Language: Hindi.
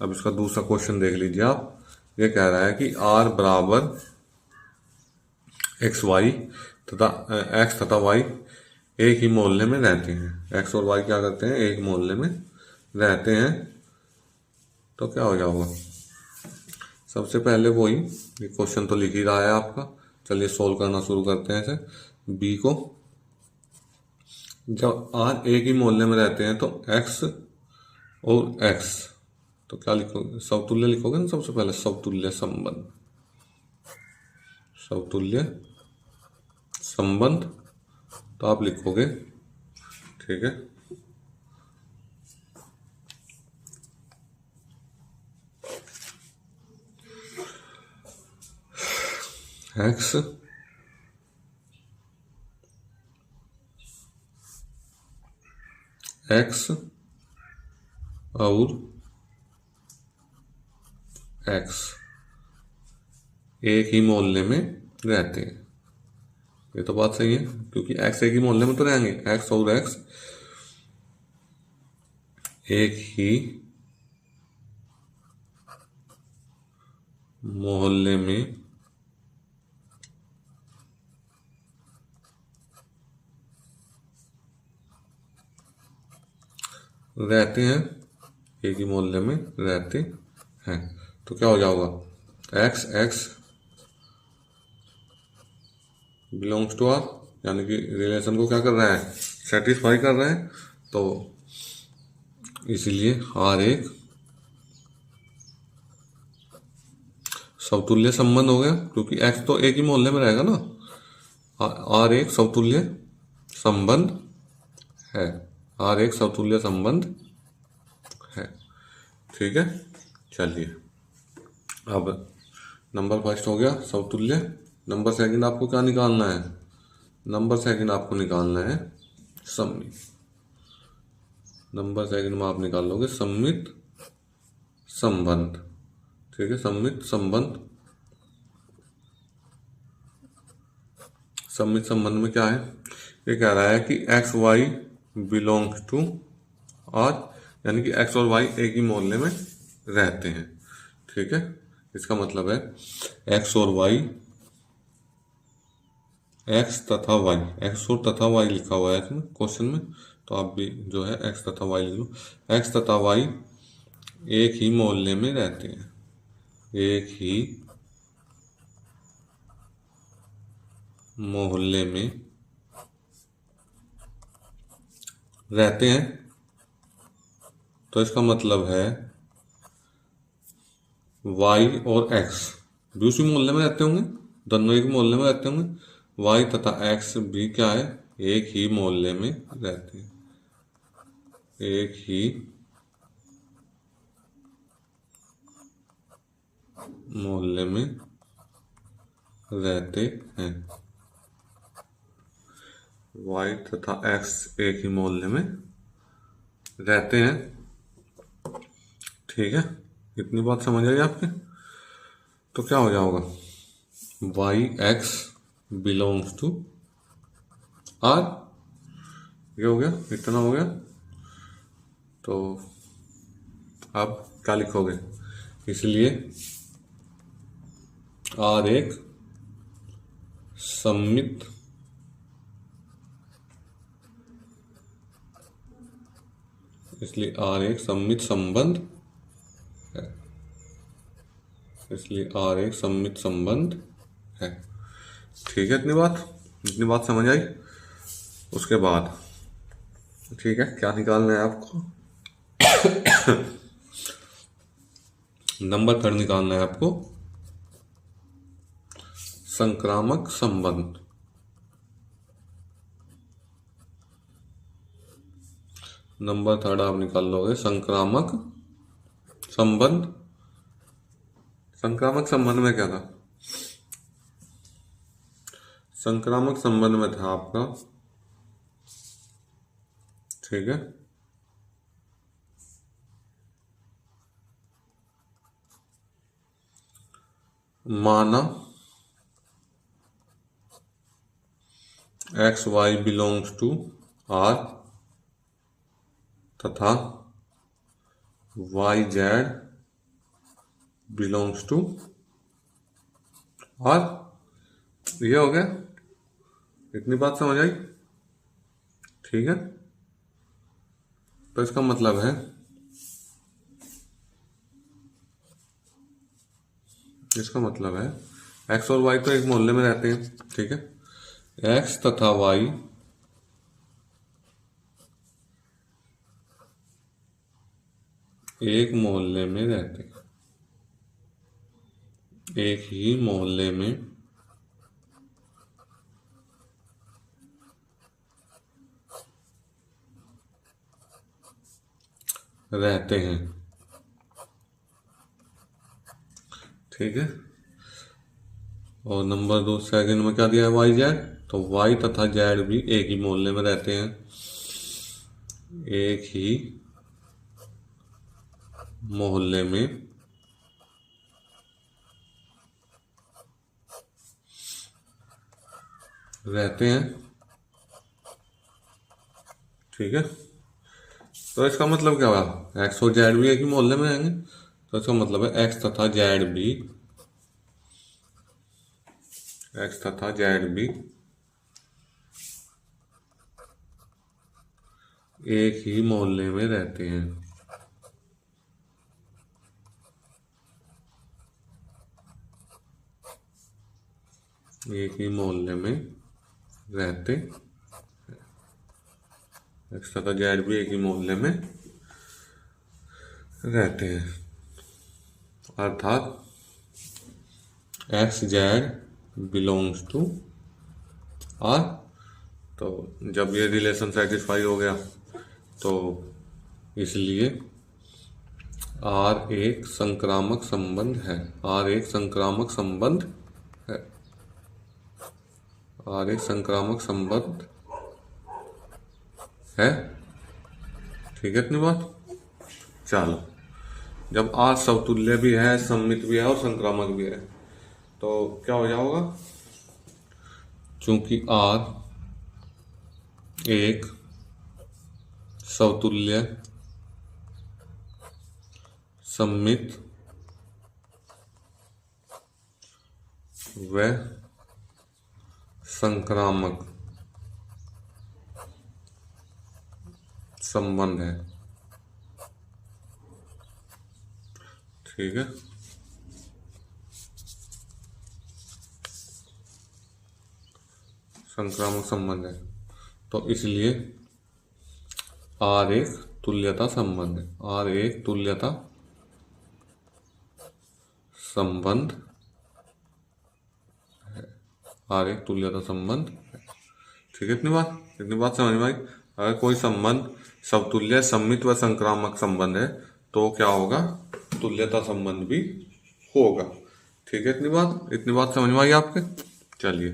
अब इसका दूसरा क्वेश्चन देख लीजिए आप। ये कह रहा है कि आर बराबर एक्स वाई तथा एक्स तथा वाई एक ही मोहल्ले में रहते हैं। एक्स और वाई क्या करते हैं, एक मोहल्ले में रहते हैं। तो क्या हो जाएगा, सबसे पहले वही, ये क्वेश्चन तो लिख ही रहा है आपका। चलिए सोल्व करना शुरू करते हैं इसे। बी को, जब आर एक ही मोहल्ले में रहते हैं तो एक्स और एक्स, तो क्या लिखोगे, समतुल्य लिखोगे ना। सबसे पहले समतुल्य संबंध, समतुल्य संबंध तो आप लिखोगे, ठीक है। एक्स एक्स और एक्स एक ही मोहल्ले में रहते हैं। ये तो बात सही है, क्योंकि एक्स एक ही मोहल्ले में तो रहेंगे। एक्स और एक्स एक ही मोहल्ले में रहते हैं, एक ही मोहल्ले में रहते हैं। तो क्या हो जाएगा, X X belongs to R, यानी कि रिलेशन को क्या कर रहा है, सेटिस्फाई कर रहा है। तो इसीलिए आर एक समतुल्य संबंध हो गया, क्योंकि एक्स तो एक ही मोहल्ले में रहेगा ना। आर एक समतुल्य संबंध है, आर एक समतुल्य संबंध है, ठीक है। चलिए अब नंबर फर्स्ट हो गया समतुल्य। नंबर सेकंड आपको क्या निकालना है, नंबर सेकंड आपको निकालना है सममित। नंबर सेकंड में आप निकाल लोगे सममित संबंध, ठीक है। सममित संबंध, सममित संबंध में क्या है, ये कह रहा है कि X Y belongs to R, यानी कि एक्स और वाई एक ही मोहल्ले में रहते हैं, ठीक है। इसका मतलब है एक्स और वाई, एक्स तथा वाई, एक्स और तथा वाई लिखा हुआ है इसमें क्वेश्चन में, तो आप भी जो है एक्स तथा वाई लिख लो। एक्स तथा वाई एक ही मोहल्ले में रहते हैं, एक ही मोहल्ले में रहते हैं। तो इसका मतलब है वाई और एक्स भी उसी मोहल्ले में रहते होंगे, दोनों एक मोहल्ले में रहते होंगे। वाई तथा एक्स भी क्या है, एक ही मोहल्ले में रहते हैं, एक ही मोहल्ले में रहते हैं। वाई तथा एक्स एक ही मोहल्ले में रहते हैं, ठीक है। इतनी बात समझ आई आपके। तो क्या हो जाएगा, Y X belongs to R, ये हो गया, इतना हो गया। तो अब क्या लिखोगे, इसलिए आर एक सममित इसलिए आर एक सममित संबंध है, इसलिए आर एक सममित संबंध है, ठीक है। इतनी बात समझ आई। उसके बाद ठीक है, क्या निकालना है आपको, नंबर थर्ड निकालना है आपको संक्रामक संबंध। नंबर थर्ड आप निकाल लोगे संक्रामक संबंध। संक्रामक संबंध में क्या था, संक्रामक संबंध में था आपका, ठीक है, माना X Y belongs to R तथा Y Z belongs to R. ये हो गया, इतनी बात समझ आई? ठीक है, तो इसका मतलब है एक्स और वाई तो एक मोहल्ले में रहते हैं, ठीक है। एक्स तथा वाई एक मोहल्ले में रहते हैं, एक ही मोहल्ले में रहते हैं, ठीक है। और नंबर 2 सेकंड में क्या दिया है, वाई जेड। तो वाई तथा जेड भी एक ही मोहल्ले में रहते हैं, एक ही मोहल्ले में रहते हैं, ठीक है। तो इसका मतलब क्या हुआ, एक्स और जेड भी एक ही मोहल्ले में रहेंगे, तो इसका मतलब है एक्स तथा जेड भी एक ही मोहल्ले में रहते हैं, एक ही मोहल्ले में रहते, एक्स तथा जेड भी एक ही मोहल्ले में रहते हैं, अर्थात X Z belongs to R. तो जब ये रिलेशन सेटिस्फाई हो गया तो इसलिए आर एक संक्रामक संबंध है, आर एक संक्रामक संबंध है, आर एक संक्रामक संबंध है, ठीक है। इतनी बात। चलो, जब आर समतुल्य भी है, सममित भी है और संक्रामक भी है, तो क्या हो जाएगा, चूंकि आर एक समतुल्य सममित व संक्रामक संबंध है, ठीक है। संक्रामक संबंध है, तो इसलिए आर एक तुल्यता संबंध है, आर एक तुल्यता संबंध है, आर एक तुल्यता संबंध है, ठीक है। इतनी बात समझ में आई। अगर कोई संबंध समतुल्य सममित व संक्रामक संबंध है तो क्या होगा, तुल्यता संबंध भी होगा, ठीक है। इतनी बात समझ में आई आपके? चलिए।